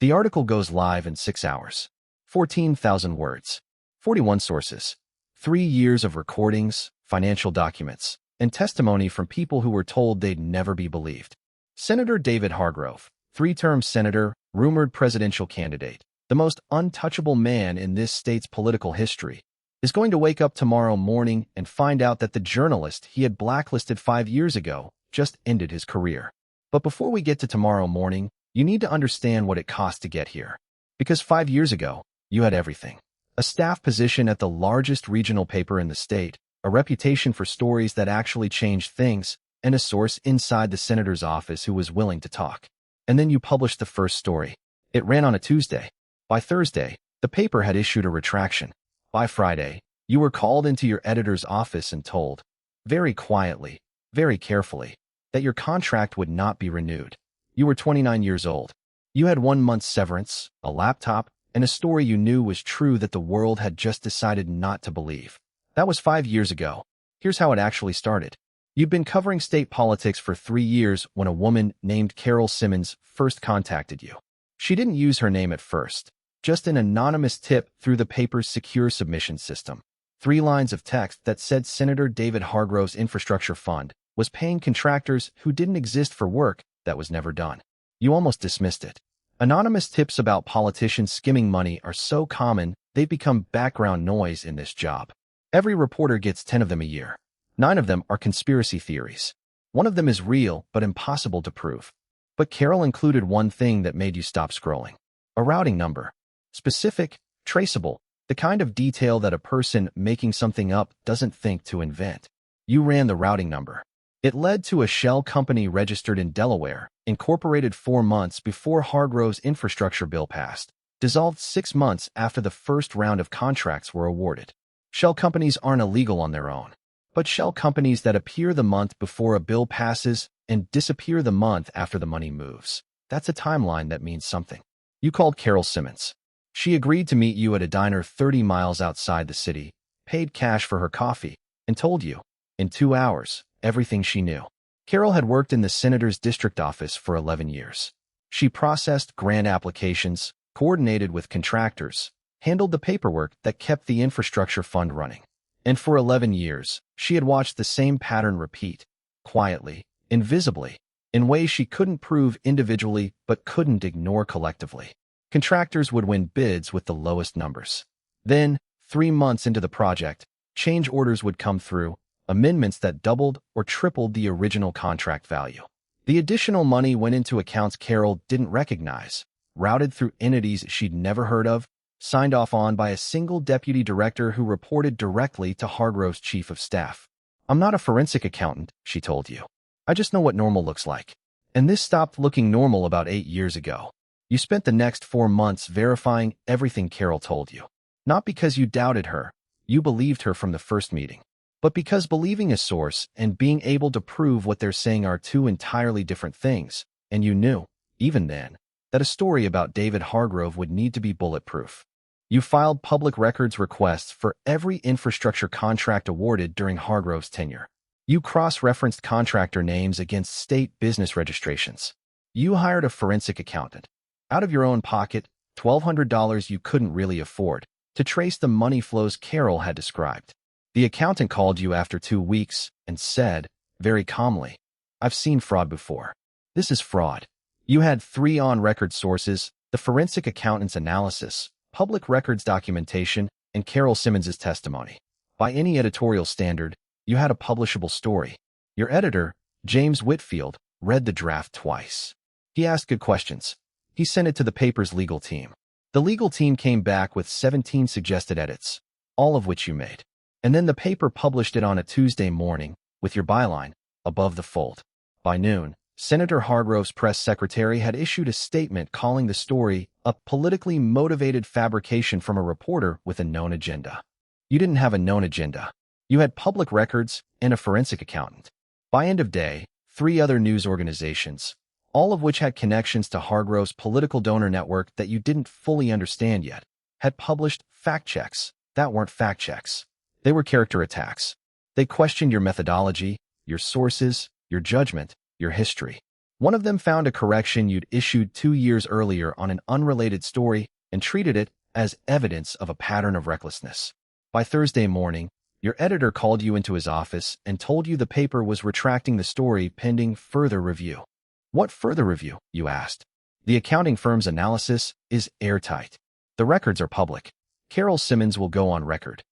The article goes live in 6 hours. 14,000 words. 41 sources. 3 years of recordings, financial documents, and testimony from people who were told they'd never be believed. Senator David Hardrove, 3-term senator, rumored presidential candidate, the most untouchable man in this state's political history, is going to wake up tomorrow morning and find out that the journalist he had blacklisted 5 years ago just ended his career. But before we get to tomorrow morning, you need to understand what it cost to get here. Because 5 years ago, you had everything. A staff position at the largest regional paper in the state, a reputation for stories that actually changed things, and a source inside the senator's office who was willing to talk. And then you published the first story. It ran on a Tuesday. By Thursday, the paper had issued a retraction. By Friday, you were called into your editor's office and told, very quietly, very carefully, that your contract would not be renewed. You were 29 years old. You had 1 month's severance, a laptop, and a story you knew was true that the world had just decided not to believe. That was 5 years ago. Here's how it actually started. You'd been covering state politics for 3 years when a woman named Carol Simmons first contacted you. She didn't use her name at first, just an anonymous tip through the paper's secure submission system. 3 lines of text that said Senator David Hardrove's infrastructure fund was paying contractors who didn't exist for work that was never done. You almost dismissed it. Anonymous tips about politicians skimming money are so common, they've become background noise in this job. Every reporter gets 10 of them a year. 9 of them are conspiracy theories. 1 of them is real but impossible to prove. But Carol included one thing that made you stop scrolling. A routing number. Specific, traceable, the kind of detail that a person making something up doesn't think to invent. You ran the routing number. It led to a shell company registered in Delaware, incorporated 4 months before Hardrove's infrastructure bill passed, dissolved 6 months after the first round of contracts were awarded. Shell companies aren't illegal on their own, but shell companies that appear the month before a bill passes and disappear the month after the money moves. That's a timeline that means something. You called Carol Simmons. She agreed to meet you at a diner 30 miles outside the city, paid cash for her coffee, and told you, in 2 hours, everything she knew. Carol had worked in the senator's district office for 11 years. She processed grant applications, coordinated with contractors, handled the paperwork that kept the infrastructure fund running. And for 11 years, she had watched the same pattern repeat, quietly, invisibly, in ways she couldn't prove individually but couldn't ignore collectively. Contractors would win bids with the lowest numbers. Then, 3 months into the project, change orders would come through, amendments that doubled or tripled the original contract value. The additional money went into accounts Carol didn't recognize, routed through entities she'd never heard of, signed off on by a single deputy director who reported directly to Hardrove's chief of staff. "I'm not a forensic accountant," she told you. "I just know what normal looks like." And this stopped looking normal about 8 years ago. You spent the next 4 months verifying everything Carol told you. Not because you doubted her, you believed her from the first meeting. But because believing a source and being able to prove what they're saying are 2 entirely different things, and you knew, even then, that a story about David Hardrove would need to be bulletproof. You filed public records requests for every infrastructure contract awarded during Hardrove's tenure. You cross-referenced contractor names against state business registrations. You hired a forensic accountant. Out of your own pocket, $1,200 you couldn't really afford, to trace the money flows Carol had described. The accountant called you after 2 weeks and said, very calmly, "I've seen fraud before. This is fraud." You had 3 on-record sources: the forensic accountant's analysis, public records documentation, and Carol Simmons' testimony. By any editorial standard, you had a publishable story. Your editor, James Whitfield, read the draft twice. He asked good questions. He sent it to the paper's legal team. The legal team came back with 17 suggested edits, all of which you made. And then the paper published it on a Tuesday morning, with your byline, above the fold. By noon, Senator Hardrove's press secretary had issued a statement calling the story a politically motivated fabrication from a reporter with a known agenda. You didn't have a known agenda. You had public records and a forensic accountant. By end of day, 3 other news organizations, all of which had connections to Hardrove's political donor network that you didn't fully understand yet, had published fact checks that weren't fact checks. They were character attacks. They questioned your methodology, your sources, your judgment, your history. One of them found a correction you'd issued 2 years earlier on an unrelated story and treated it as evidence of a pattern of recklessness. By Thursday morning, your editor called you into his office and told you the paper was retracting the story pending further review. What further review? You asked. The accounting firm's analysis is airtight. The records are public. Carol Simmons will go on record.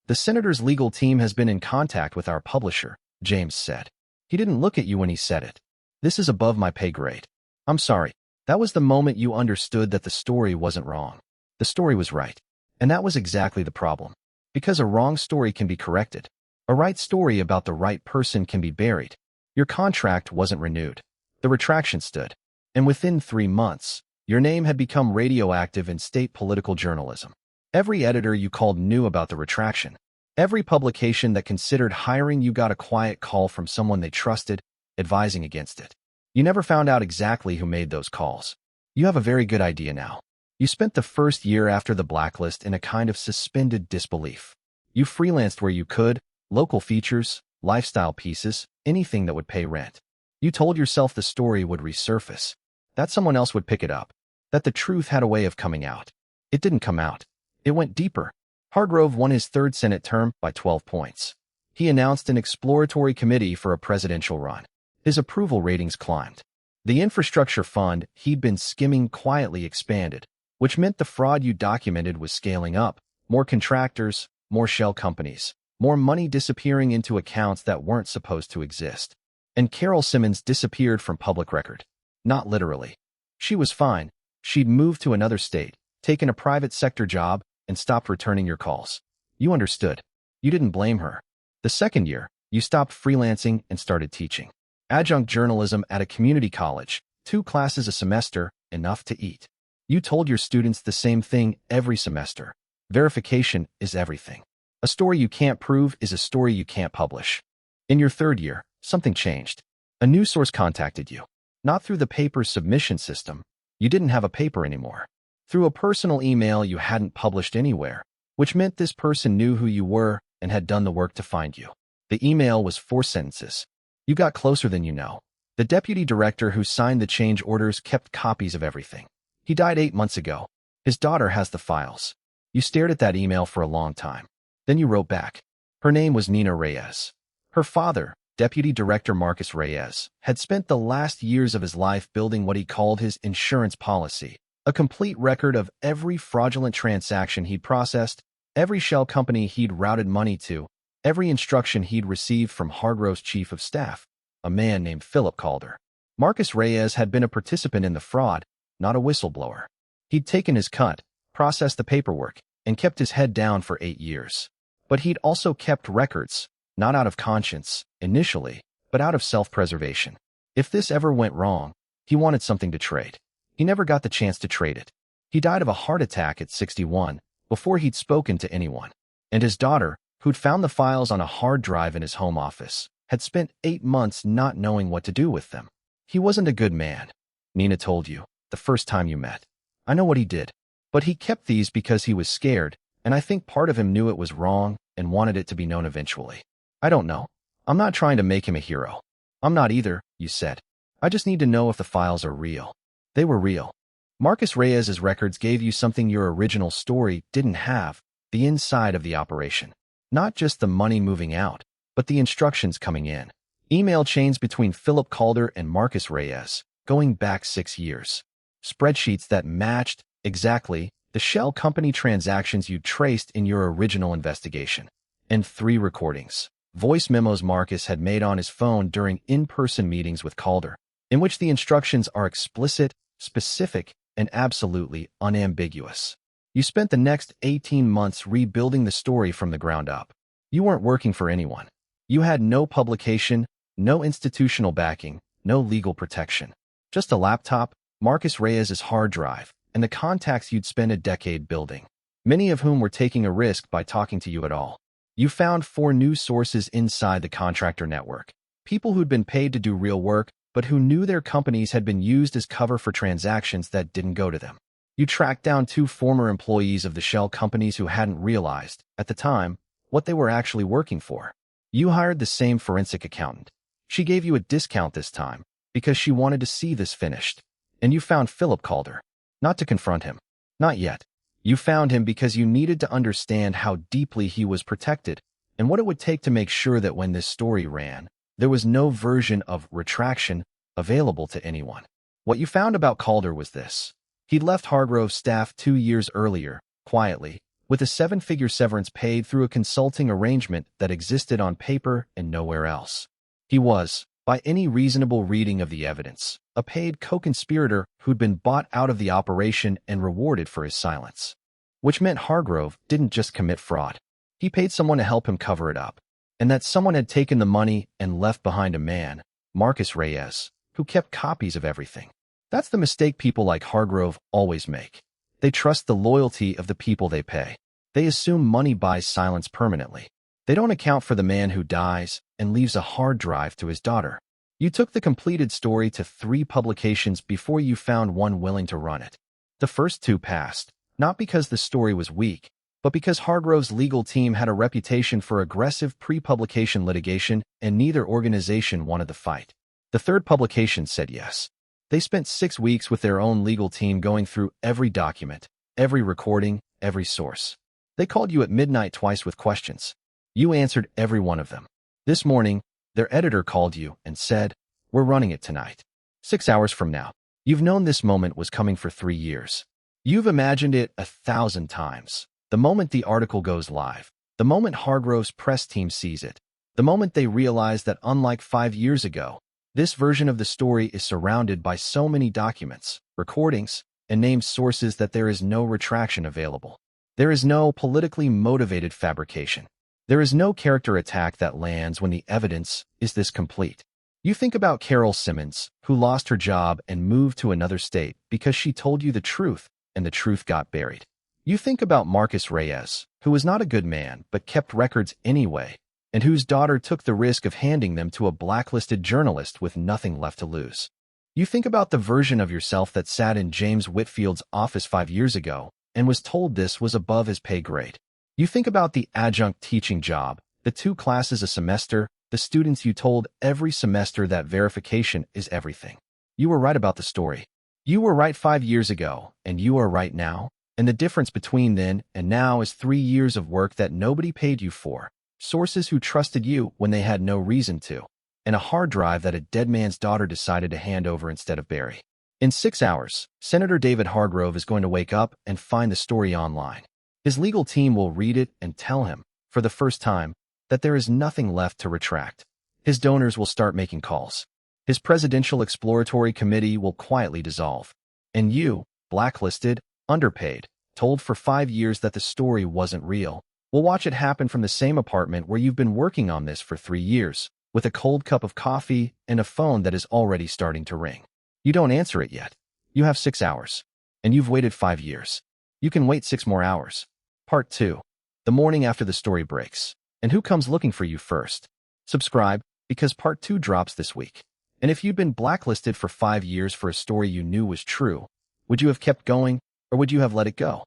The senator's legal team has been in contact with our publisher, James said. He didn't look at you when he said it. This is above my pay grade. I'm sorry. That was the moment you understood that the story wasn't wrong. The story was right. And that was exactly the problem. Because a wrong story can be corrected. A right story about the right person can be buried. Your contract wasn't renewed. The retraction stood. And within 3 months, your name had become radioactive in state political journalism. Every editor you called knew about the retraction. Every publication that considered hiring you got a quiet call from someone they trusted, advising against it. You never found out exactly who made those calls. You have a very good idea now. You spent the first year after the blacklist in a kind of suspended disbelief. You freelanced where you could, local features, lifestyle pieces, anything that would pay rent. You told yourself the story would resurface, that someone else would pick it up, that the truth had a way of coming out. It didn't come out. It went deeper. Hardrove won his third Senate term by 12 points. He announced an exploratory committee for a presidential run. His approval ratings climbed. The infrastructure fund he'd been skimming quietly expanded, which meant the fraud you documented was scaling up. More contractors, more shell companies, more money disappearing into accounts that weren't supposed to exist. And Carol Simmons disappeared from public record. Not literally. She was fine. She'd moved to another state, taken a private sector job, and stopped returning your calls. You understood. You didn't blame her. The second year, you stopped freelancing and started teaching. Adjunct journalism at a community college, 2 classes a semester, enough to eat. You told your students the same thing every semester. Verification is everything. A story you can't prove is a story you can't publish. In your third year, something changed. A new source contacted you. Not through the paper's submission system. You didn't have a paper anymore. Through a personal email you hadn't published anywhere, which meant this person knew who you were and had done the work to find you. The email was 4 sentences. You got closer than you know. The deputy director who signed the change orders kept copies of everything. He died 8 months ago. His daughter has the files. You stared at that email for a long time. Then you wrote back. Her name was Nina Reyes. Her father, Deputy Director Marcus Reyes, had spent the last years of his life building what he called his insurance policy, a complete record of every fraudulent transaction he'd processed, every shell company he'd routed money to, every instruction he'd received from Hardrove's chief of staff, a man named Philip Calder. Marcus Reyes had been a participant in the fraud, not a whistleblower. He'd taken his cut, processed the paperwork, and kept his head down for 8 years. But he'd also kept records, not out of conscience, initially, but out of self-preservation. If this ever went wrong, he wanted something to trade. He never got the chance to trade it. He died of a heart attack at 61, before he'd spoken to anyone. And his daughter, who'd found the files on a hard drive in his home office, had spent 8 months not knowing what to do with them. He wasn't a good man, Nina told you, the first time you met. I know what he did. But he kept these because he was scared, and I think part of him knew it was wrong and wanted it to be known eventually. I don't know. I'm not trying to make him a hero. I'm not either, you said. I just need to know if the files are real. They were real. Marcus Reyes's records gave you something your original story didn't have, the inside of the operation. Not just the money moving out, but the instructions coming in. Email chains between Philip Calder and Marcus Reyes, going back 6 years. Spreadsheets that matched, exactly, the shell company transactions you traced in your original investigation. And 3 recordings. Voice memos Marcus had made on his phone during in-person meetings with Calder, in which the instructions are explicit, specific, and absolutely unambiguous. You spent the next 18 months rebuilding the story from the ground up. You weren't working for anyone. You had no publication, no institutional backing, no legal protection. Just a laptop, Marcus Reyes's hard drive, and the contacts you'd spent a decade building, many of whom were taking a risk by talking to you at all. You found 4 new sources inside the contractor network, people who'd been paid to do real work, but who knew their companies had been used as cover for transactions that didn't go to them. You tracked down 2 former employees of the shell companies who hadn't realized, at the time, what they were actually working for. You hired the same forensic accountant. She gave you a discount this time, because she wanted to see this finished. And you found Philip Calder. Not to confront him. Not yet. You found him because you needed to understand how deeply he was protected and what it would take to make sure that when this story ran, there was no version of retraction available to anyone. What you found about Calder was this. He'd left Hardrove's staff 2 years earlier, quietly, with a 7-figure severance paid through a consulting arrangement that existed on paper and nowhere else. He was, by any reasonable reading of the evidence, a paid co-conspirator who'd been bought out of the operation and rewarded for his silence. Which meant Hardrove didn't just commit fraud. He paid someone to help him cover it up. And that someone had taken the money and left behind a man, Marcus Reyes, who kept copies of everything. That's the mistake people like Hardrove always make. They trust the loyalty of the people they pay. They assume money buys silence permanently. They don't account for the man who dies and leaves a hard drive to his daughter. You took the completed story to 3 publications before you found one willing to run it. The first 2 passed, not because the story was weak, but because Hardrove's legal team had a reputation for aggressive pre-publication litigation and neither organization wanted the fight. The 3rd publication said yes. They spent 6 weeks with their own legal team going through every document, every recording, every source. They called you at midnight twice with questions. You answered every one of them. This morning, their editor called you and said, "We're running it tonight. 6 hours from now." You've known this moment was coming for 3 years. You've imagined it 1,000 times. The moment the article goes live, the moment Hardrove's press team sees it, the moment they realize that unlike 5 years ago, this version of the story is surrounded by so many documents, recordings, and named sources that there is no retraction available. There is no politically motivated fabrication. There is no character attack that lands when the evidence is this complete. You think about Carol Simmons, who lost her job and moved to another state because she told you the truth, and the truth got buried. You think about Marcus Reyes, who was not a good man but kept records anyway, and whose daughter took the risk of handing them to a blacklisted journalist with nothing left to lose. You think about the version of yourself that sat in James Whitfield's office 5 years ago and was told this was above his pay grade. You think about the adjunct teaching job, the 2 classes a semester, the students you told every semester that verification is everything. You were right about the story. You were right 5 years ago, and you are right now, and the difference between then and now is 3 years of work that nobody paid you for. Sources who trusted you when they had no reason to, and a hard drive that a dead man's daughter decided to hand over instead of bury. In 6 hours, Senator David Hardrove is going to wake up and find the story online. His legal team will read it and tell him, for the first time, that there is nothing left to retract. His donors will start making calls. His presidential exploratory committee will quietly dissolve. And you, blacklisted, underpaid, told for 5 years that the story wasn't real, we'll watch it happen from the same apartment where you've been working on this for 3 years, with a cold cup of coffee and a phone that is already starting to ring. You don't answer it yet. You have 6 hours. And you've waited 5 years. You can wait 6 more hours. Part 2. The morning after the story breaks. And who comes looking for you first? Subscribe, because Part 2 drops this week. And if you'd been blacklisted for 5 years for a story you knew was true, would you have kept going, or would you have let it go?